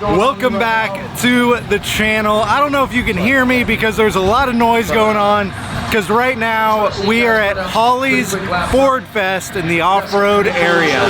Welcome back to the channel. I don't know if you can hear me because there's a lot of noise going on, because right now we are at Holley Ford Fest in the off-road area.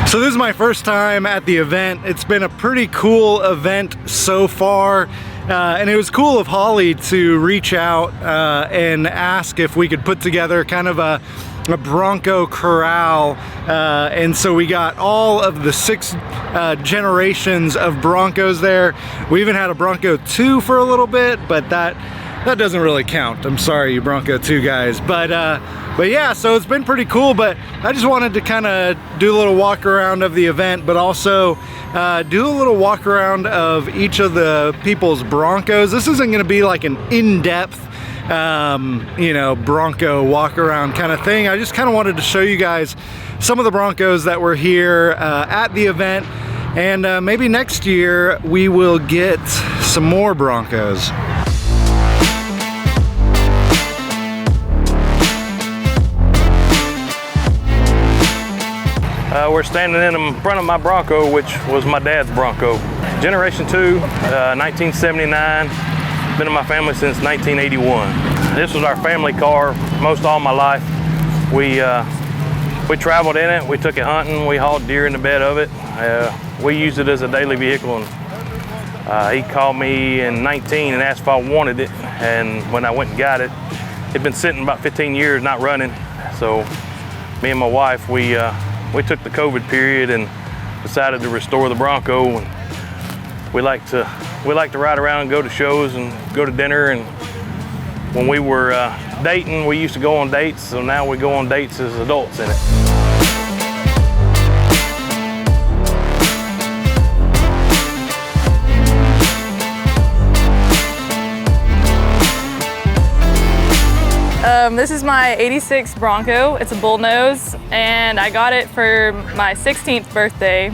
So this is my first time at the event. It's been a pretty cool event so far. And it was cool of Holley to reach out and ask if we could put together kind of a Bronco corral. And so we got all of the 6 generations of Broncos there. We even had a Bronco 2 for a little bit, but that doesn't really count. I'm sorry, you Bronco 2 guys. But yeah, so it's been pretty cool, but I just wanted to kind of do a little walk around of the event, but also do a little walk around of each of the people's Broncos. This isn't going to be like an in-depth, you know, Bronco walk around kind of thing. I just kind of wanted to show you guys some of the Broncos that were here at the event, and maybe next year we will get some more Broncos. We're standing in front of my Bronco, which was my dad's Bronco. Generation 2, 1979. Been in my family since 1981. This was our family car most all my life. We traveled in it, we took it hunting, we hauled deer in the bed of it. We used it as a daily vehicle, and he called me in 19 and asked if I wanted it, and when I went and got it, it'd been sitting about 15 years not running. So me and my wife, we took the COVID period and decided to restore the Bronco. And we like to ride around and go to shows and go to dinner. And when we were dating, we used to go on dates. So now we go on dates as adults in it. This is my 86 Bronco. It's a Bullnose, and I got it for my 16th birthday.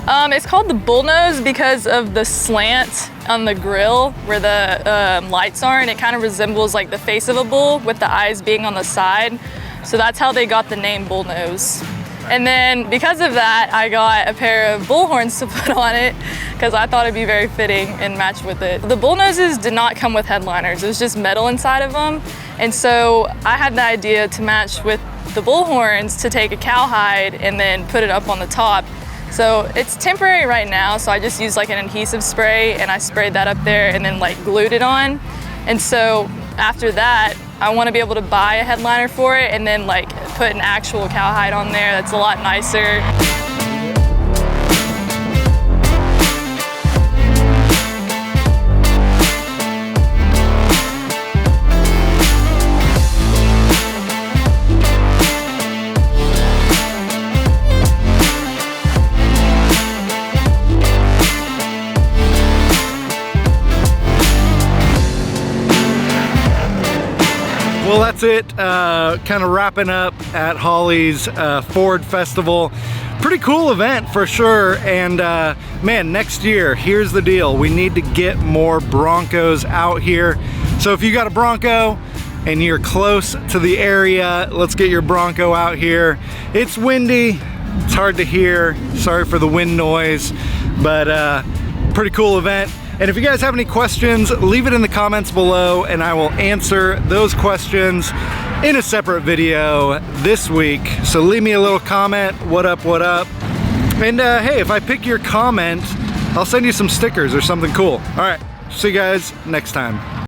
It's called the Bullnose because of the slant on the grill where the lights are, and it kind of resembles like the face of a bull with the eyes being on the side. So that's how they got the name Bullnose. And then because of that, I got a pair of bull horns to put on it because I thought it'd be very fitting and match with it. The Bullnoses did not come with headliners. It was just metal inside of them. And so I had the idea to match with the bull horns to take a cowhide and then put it up on the top. So it's temporary right now, so I just used like an adhesive spray and I sprayed that up there and then like glued it on. And so after that, I want to be able to buy a headliner for it and then like put an actual cowhide on there that's a lot nicer. Well, that's it. Kind of wrapping up at Holley's Ford Festival. Pretty cool event for sure. And man, next year, here's the deal. We need to get more Broncos out here. So if you got a Bronco, and you're close to the area, let's get your Bronco out here. It's windy, it's hard to hear, sorry for the wind noise, but pretty cool event. And if you guys have any questions, leave it in the comments below and I will answer those questions in a separate video this week. So leave me a little comment, what up, what up. And hey, if I pick your comment, I'll send you some stickers or something cool. All right, see you guys next time.